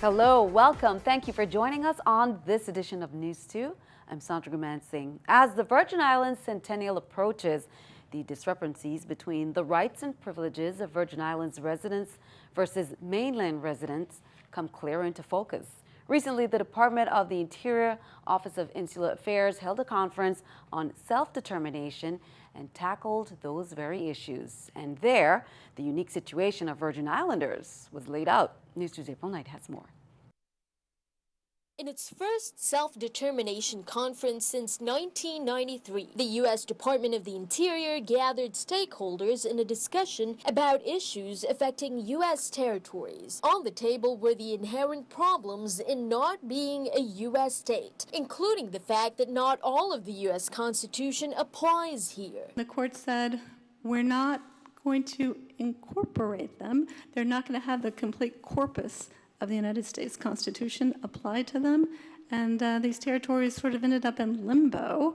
Hello, welcome. Thank you for joining us on this edition of News 2. I'm Sandra Gumansing. As the Virgin Islands centennial approaches, the discrepancies between the rights and privileges of Virgin Islands residents versus mainland residents come clearer into focus. Recently, the Department of the Interior Office of Insular Affairs held a conference on self-determination and tackled those very issues. And there, the unique situation of Virgin Islanders was laid out. News 2's April Knight has more. In its first self-determination conference since 1993, the U.S. Department of the Interior gathered stakeholders in a discussion about issues affecting U.S. territories. On the table were the inherent problems in not being a U.S. state, including the fact that not all of the U.S. Constitution applies here. The court said, we're not going to incorporate them. They're not going to have the complete corpus of the United States Constitution applied to them, and these territories sort of ended up in limbo,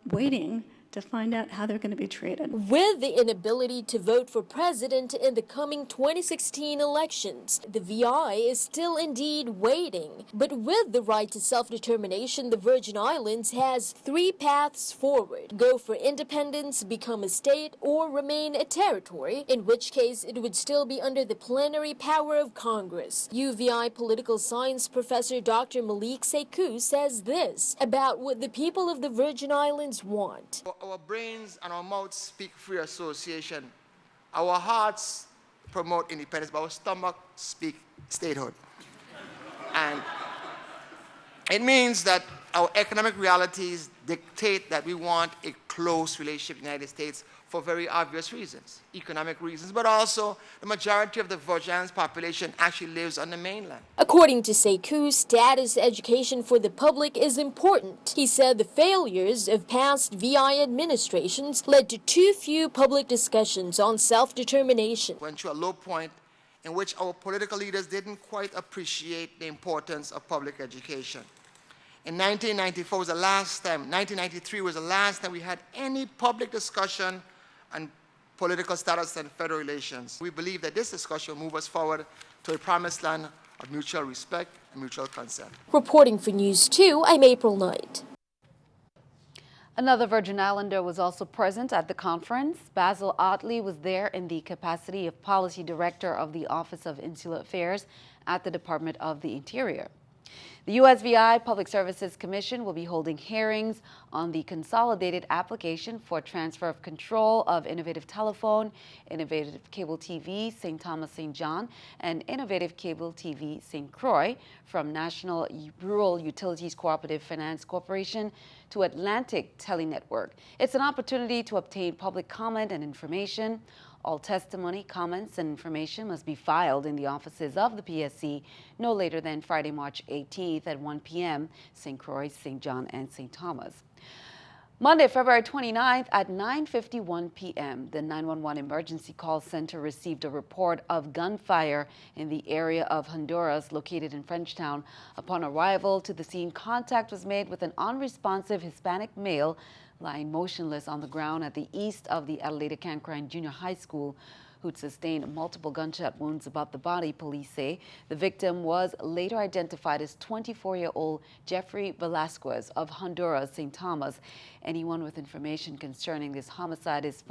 waiting to find out how they're going to be treated. With the inability to vote for president in the coming 2016 elections, the VI is still indeed waiting. But with the right to self-determination, the Virgin Islands has three paths forward: go for independence, become a state, or remain a territory, in which case it would still be under the plenary power of Congress. UVI political science professor Dr. Malik Sekou says this about what the people of the Virgin Islands want. Our brains and our mouths speak free association. Our hearts promote independence, but our stomach speak statehood. And it means that our economic realities dictate that we want a close relationship with the United States for very obvious reasons, economic reasons, but also the majority of the Virgin Islands population actually lives on the mainland. According to Sekou, status education for the public is important. He said the failures of past VI administrations led to too few public discussions on self-determination. Went to a low point in which our political leaders didn't quite appreciate the importance of public education. In 1994 was the last time, 1993 was the last time we had any public discussion on political status and federal relations. We believe that this discussion will move us forward to a promised land of mutual respect and mutual consent. Reporting for News 2, I'm April Knight. Another Virgin Islander was also present at the conference. Basil Otley was there in the capacity of Policy Director of the Office of Insular Affairs at the Department of the Interior. The USVI Public Services Commission will be holding hearings on the consolidated application for transfer of control of Innovative Telephone, Innovative Cable TV St. Thomas St. John, and Innovative Cable TV St. Croix from National Rural Utilities Cooperative Finance Corporation to Atlantic Telenetwork. It's an opportunity to obtain public comment and information. All testimony, comments, and information must be filed in the offices of the PSC no later than Friday, March 18th at 1 p.m., St. Croix, St. John, and St. Thomas. Monday, February 29th at 9:51 p.m., the 911 Emergency Call Center received a report of gunfire in the area of Honduras located in Frenchtown. Upon arrival to the scene, contact was made with an unresponsive Hispanic male lying motionless on the ground at the east of the Adelaide Cancrine Junior High School, who'd sustained multiple gunshot wounds about the body, police say. The victim was later identified as 24-year-old Jeffrey Velasquez of Honduras, St. Thomas. Anyone with information concerning this homicide is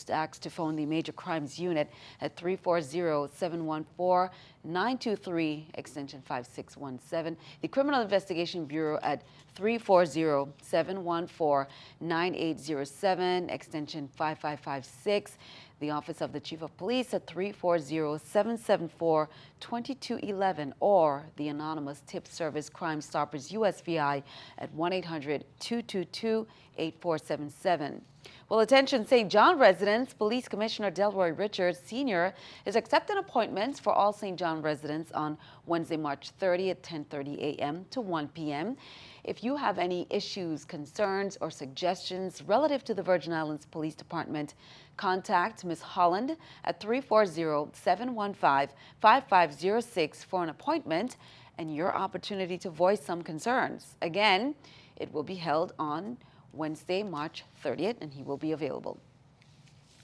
asked to phone the Major Crimes Unit at 340-714-923, extension 5617. The Criminal Investigation Bureau at 340-714-9807, extension 5556. The Office of the Chief of Police at 340-774-2211, or the anonymous tip service Crime Stoppers USVI at 1-800-222-8477. Well, attention St. John residents. Police Commissioner Delroy Richards Sr. is accepting appointments for all St. John residents on Wednesday, March 30 at 10:30 a.m. to 1 p.m. If you have any issues, concerns, or suggestions relative to the Virgin Islands Police Department, contact Ms. Holland at 340-715-5506 for an appointment and your opportunity to voice some concerns. Again, it will be held on Wednesday, March 30th, and he will be available.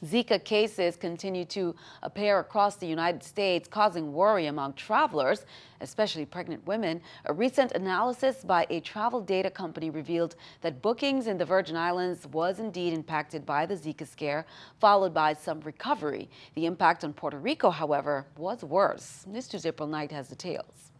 Zika cases continue to appear across the United States, causing worry among travelers, especially pregnant women. A recent analysis by a travel data company revealed that bookings in the Virgin Islands was indeed impacted by the Zika scare, followed by some recovery. The impact on Puerto Rico, however, was worse. NEWS2's April Knight has details.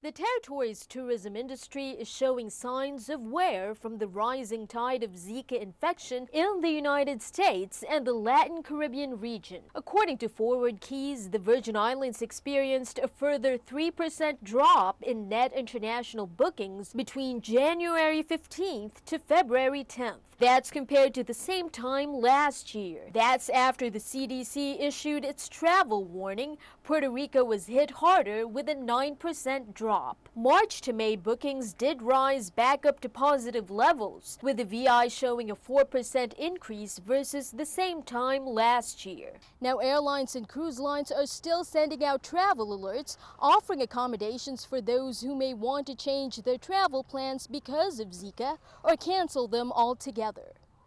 The territory's tourism industry is showing signs of wear from the rising tide of Zika infection in the United States and the Latin Caribbean region. According to Forward Keys, the Virgin Islands experienced a further 3% drop in net international bookings between January 15th to February 10th. That's compared to the same time last year. That's after the CDC issued its travel warning. Puerto Rico was hit harder with a 9% drop. March to May bookings did rise back up to positive levels, with the VI showing a 4% increase versus the same time last year. Now, airlines and cruise lines are still sending out travel alerts, offering accommodations for those who may want to change their travel plans because of Zika or cancel them altogether.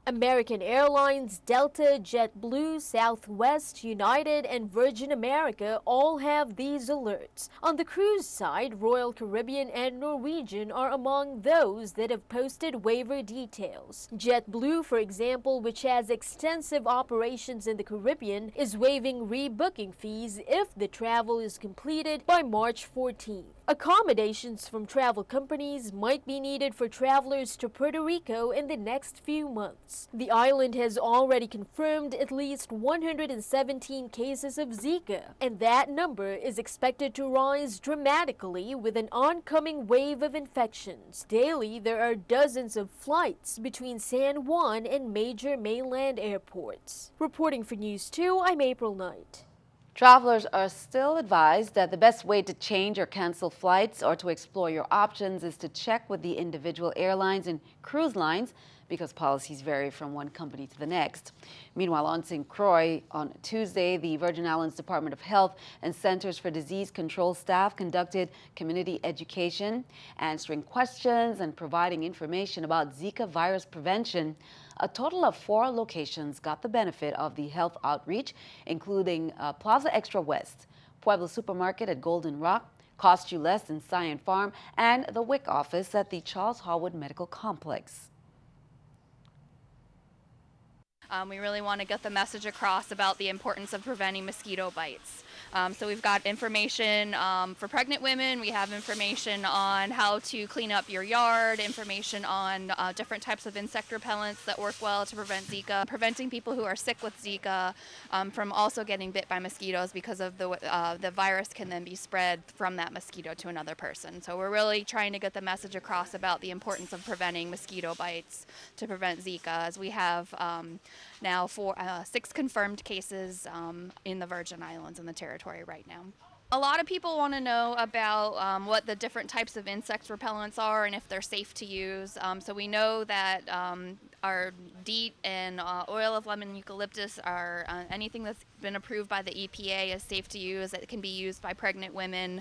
American Airlines, Delta, JetBlue, Southwest, United, and Virgin America all have these alerts. On the cruise side, Royal Caribbean and Norwegian are among those that have posted waiver details. JetBlue, for example, which has extensive operations in the Caribbean, is waiving rebooking fees if the travel is completed by March 14th. Accommodations from travel companies might be needed for travelers to Puerto Rico in the next few months. The island has already confirmed at least 117 cases of Zika, and that number is expected to rise dramatically with an oncoming wave of infections. Daily, there are dozens of flights between San Juan and major mainland airports. Reporting for News 2, I'm April Knight. Travelers are still advised that the best way to change or cancel flights or to explore your options is to check with the individual airlines and cruise lines, because policies vary from one company to the next. Meanwhile, on St. Croix on Tuesday, the Virgin Islands Department of Health and Centers for Disease Control staff conducted community education, answering questions and providing information about Zika virus prevention. A total of 4 locations got the benefit of the health outreach, including Plaza Extra West, Pueblo Supermarket at Golden Rock, Cost You Less in Scion Farm, and the WIC office at the Charles Harwood Medical Complex. We really want to get the message across about the importance of preventing mosquito bites. So we've got information for pregnant women. We have information on how to clean up your yard, information on different types of insect repellents that work well to prevent Zika, preventing people who are sick with Zika from also getting bit by mosquitoes, because of the virus can then be spread from that mosquito to another person. So we're really trying to get the message across about the importance of preventing mosquito bites to prevent Zika, as we have now 6 confirmed cases in the Virgin Islands and the territory right now. A lot of people want to know about what the different types of insect repellents are and if they're safe to use. So we know that our DEET and oil of lemon eucalyptus are anything that's been approved by the EPA is safe to use. It can be used by pregnant women.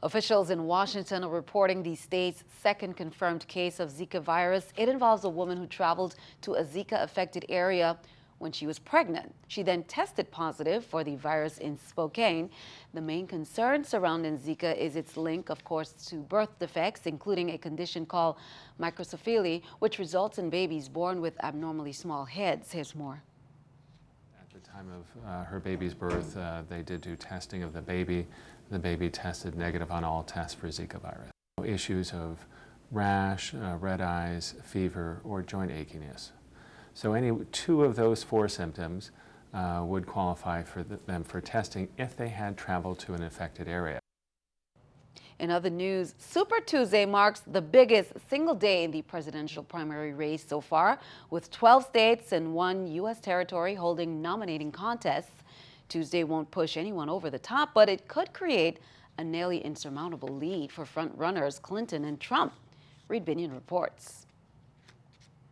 Officials in Washington are reporting the state's second confirmed case of Zika virus. It involves a woman who traveled to a Zika-affected area when she was pregnant. She then tested positive for the virus in Spokane. The main concern surrounding Zika is its link, of course, to birth defects, including a condition called microcephaly, which results in babies born with abnormally small heads. Here's more. At the time of her baby's birth, they did do testing of the baby. The baby tested negative on all tests for Zika virus. Issues of rash, red eyes, fever, or joint achiness. So any 2 of those 4 symptoms would qualify for them for testing if they had traveled to an affected area. In other news, Super Tuesday marks the biggest single day in the presidential primary race so far, with 12 states and 1 U.S. territory holding nominating contests. Tuesday won't push anyone over the top, but it could create a nearly insurmountable lead for front-runners Clinton and Trump. Reed Binion reports.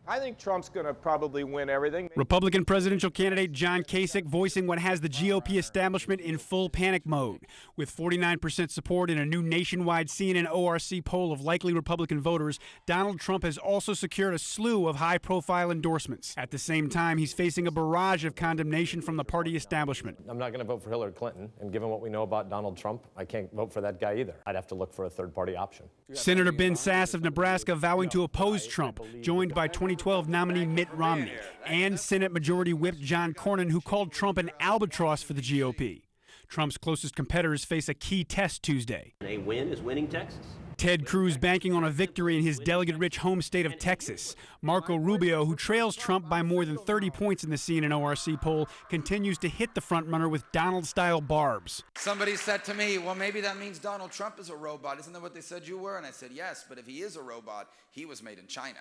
I think Trump's going to probably win everything. Republican presidential candidate John Kasich voicing what has the GOP establishment in full panic mode. With 49% support in a new nationwide CNN ORC poll of likely Republican voters, Donald Trump has also secured a slew of high-profile endorsements. At the same time, he's facing a barrage of condemnation from the party establishment. I'm not going to vote for Hillary Clinton, and given what we know about Donald Trump, I can't vote for that guy either. I'd have to look for a third-party option. Senator Ben Sasse of Nebraska vowing to oppose Trump, joined by 2012 nominee Mitt Romney, and Senate Majority Whip John Cornyn, who called Trump an albatross for the GOP. Trump's closest competitors face a key test Tuesday. A win is winning Texas. Ted Cruz banking on a victory in his delegate-rich home state of Texas. Marco Rubio, who trails Trump by more than 30 points in the CNN ORC poll, continues to hit the frontrunner with Donald-style barbs. Somebody said to me, well, maybe that means Donald Trump is a robot. Isn't that what they said you were? And I said, yes, but if he is a robot, he was made in China.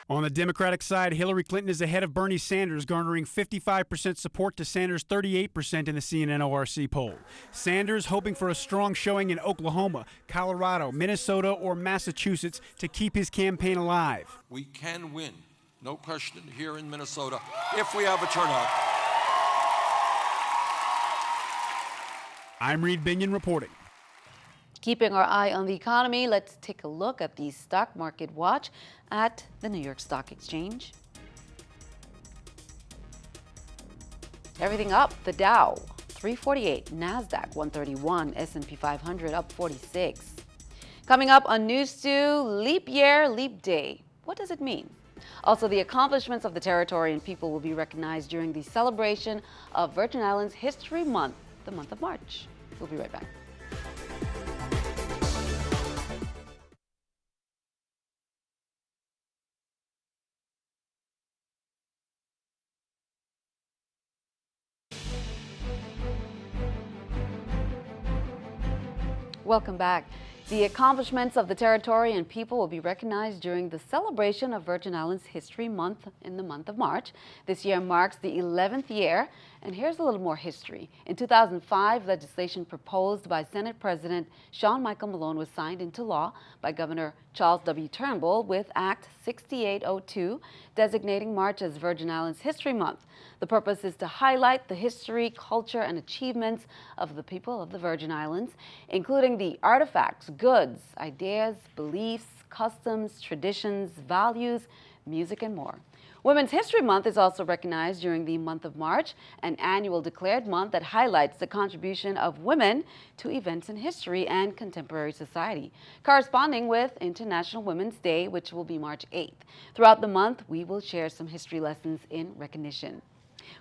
On the Democratic side, Hillary Clinton is ahead of Bernie Sanders, garnering 55% support to Sanders' 38% in the CNN ORC poll. Sanders hoping for a strong showing in Oklahoma, Colorado, Minnesota, or Massachusetts to keep his campaign alive. We can win, no question, here in Minnesota, if we have a turnout. I'm Reed Binion reporting. Keeping our eye on the economy, let's take a look at the stock market watch at the New York Stock Exchange. Everything up. The Dow 348, NASDAQ 131, S&P 500 up 46. Coming up on NEWS2, leap year, leap day. What does it mean? Also, the accomplishments of the territory and people will be recognized during the celebration of Virgin Islands History Month, the month of March. We'll be right back. Welcome back. The accomplishments of the territory and people will be recognized during the celebration of Virgin Islands History Month in the month of March. This year marks the 11th year, and here's a little more history. In 2005, legislation proposed by Senate President Sean Michael Malone was signed into law by Governor Charles W. Turnbull with Act 6802, designating March as Virgin Islands History Month. The purpose is to highlight the history, culture, and achievements of the people of the Virgin Islands, including the artifacts, goods, ideas, beliefs, customs, traditions, values, music, and more. Women's History Month is also recognized during the month of March, an annual declared month that highlights the contribution of women to events in history and contemporary society, corresponding with International Women's Day, which will be March 8th. Throughout the month, we will share some history lessons in recognition.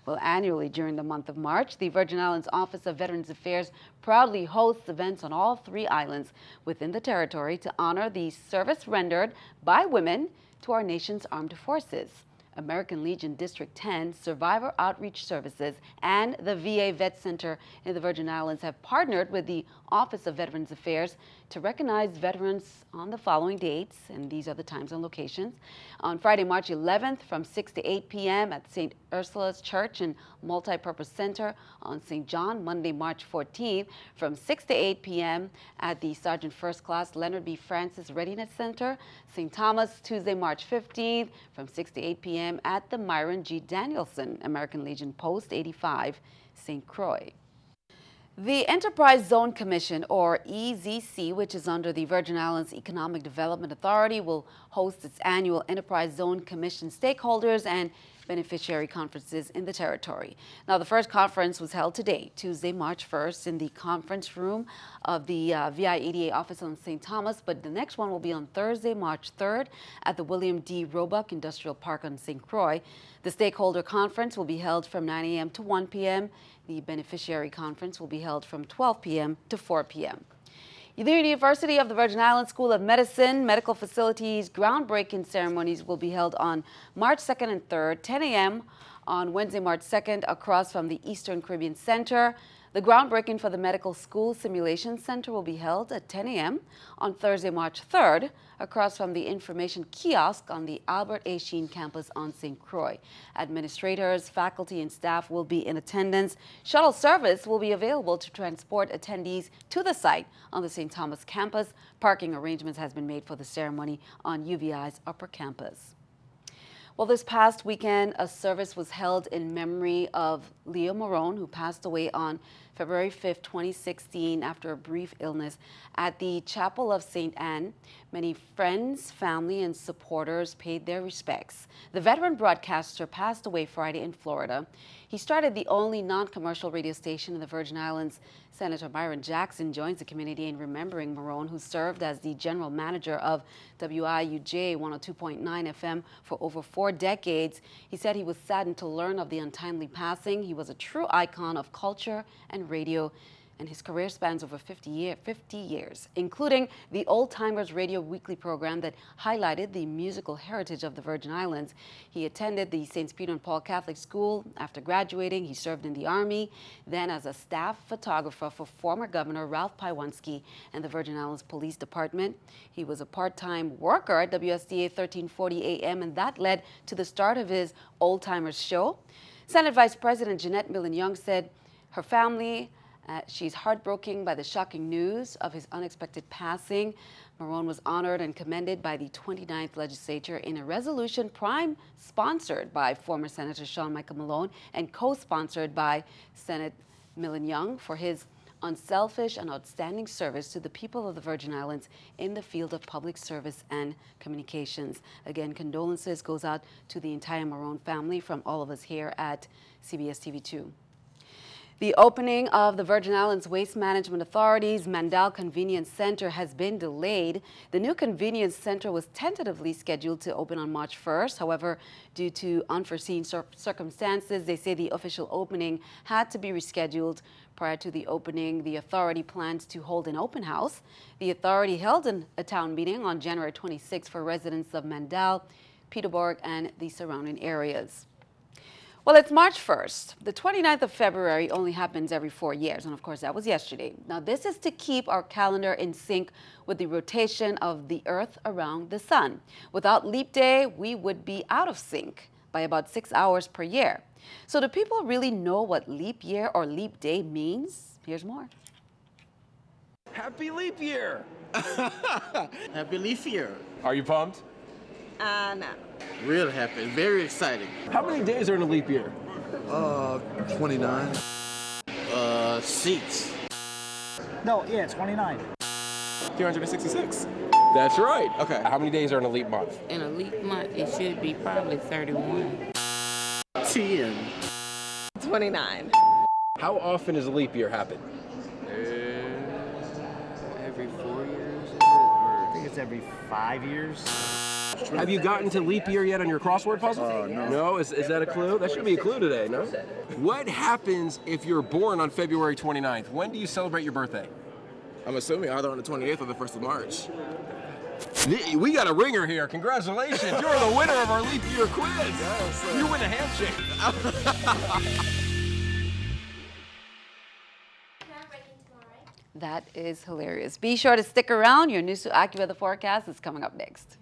Well, annually during the month of March, the Virgin Islands Office of Veterans Affairs proudly hosts events on all 3 islands within the territory to honor the service rendered by women to our nation's armed forces. American Legion District 10, Survivor Outreach Services, and the VA Vet Center in the Virgin Islands have partnered with the Office of Veterans Affairs to recognize veterans on the following dates, and these are the times and locations. On Friday, March 11th from 6 to 8 p.m. at St. Ursula's Church and Multipurpose Center on St. John. Monday, March 14th from 6 to 8 p.m. at the Sergeant First Class Leonard B. Francis Readiness Center. St. Thomas, Tuesday, March 15th from 6 to 8 p.m. at the Myron G. Danielson American Legion Post 85, St. Croix. The Enterprise Zone Commission, or EZC, which is under the Virgin Islands Economic Development Authority, will host its annual Enterprise Zone Commission stakeholders and beneficiary conferences in the territory. Now, the first conference was held today, Tuesday, March 1st, in the conference room of the VI-EDA office on St. Thomas, but the next one will be on Thursday, March 3rd at the William D. Roebuck Industrial Park on St. Croix. The stakeholder conference will be held from 9 a.m. to 1 p.m. The beneficiary conference will be held from 12 p.m. to 4 p.m. The University of the Virgin Islands School of Medicine medical facilities groundbreaking ceremonies will be held on March 2nd and 3rd, 10 a.m. on Wednesday, March 2nd, across from the Eastern Caribbean Center. The groundbreaking for the Medical School Simulation Center will be held at 10 a.m. on Thursday, March 3rd, across from the information kiosk on the Albert A. Sheen campus on St. Croix. Administrators, faculty, and staff will be in attendance. Shuttle service will be available to transport attendees to the site on the St. Thomas campus. Parking arrangements has been made for the ceremony on UVI's upper campus. Well, this past weekend, a service was held in memory of Leah Marrone, who passed away on February 5th, 2016, after a brief illness at the Chapel of St. Anne. Many friends, family, and supporters paid their respects. The veteran broadcaster passed away Friday in Florida. He started the only non-commercial radio station in the Virgin Islands. Senator Byron Jackson joins the community in remembering Marrone, who served as the general manager of WIUJ 102.9 FM for over 4 decades. He said he was saddened to learn of the untimely passing. He was a true icon of culture and radio, and his career spans over 50 years, including the Old Timers Radio Weekly program that highlighted the musical heritage of the Virgin Islands. He attended the St. Peter and Paul Catholic School. After graduating, he served in the Army, then as a staff photographer for former Governor Ralph Paiwanski and the Virgin Islands Police Department. He was a part-time worker at WSDA 1340 AM, and that led to the start of his Old Timers show. Senate Vice President Jeanette Millen-Young said her family, she's heartbroken by the shocking news of his unexpected passing. Marrone was honored and commended by the 29th legislature in a resolution sponsored by former Senator Sean Michael Malone and co-sponsored by Senate Millen-Young for his unselfish and outstanding service to the people of the Virgin Islands in the field of public service and communications. Again, condolences goes out to the entire Marrone family from all of us here at CBS TV2. The opening of the Virgin Islands Waste Management Authority's Mandal Convenience Center has been delayed. The new convenience center was tentatively scheduled to open on March 1st. However, due to unforeseen circumstances, they say the official opening had to be rescheduled. Prior to the opening, the authority plans to hold an open house. The authority held a town meeting on January 26th for residents of Mandal, Peterborough, and the surrounding areas. Well, it's March 1st. The 29th of February only happens every 4 years, and of course that was yesterday. Now, this is to keep our calendar in sync with the rotation of the Earth around the sun. Without leap day, we would be out of sync by about 6 hours per year. So do people really know what leap year or leap day means? Here's more. Happy leap year! Happy leap year. Are you pumped? No. Real happy, very exciting. How many days are in a leap year? 29. 6. No, yeah, 29. 366. That's right. Okay. How many days are in a leap month? In a leap month, it should be probably 31. 10. 29. How often does a leap year happen? Every 4 years, I think it's every 5 years. Have you gotten to leap year yet on your crossword puzzle? No. No? Is that a clue? That should be a clue today, no? What happens if you're born on February 29th? When do you celebrate your birthday? I'm assuming either on the 28th or the 1st of March. We got a ringer here. Congratulations. You're the winner of our leap year quiz. Yes, you win a handshake. That is hilarious. Be sure to stick around. Your News to Accurate the forecast is coming up next.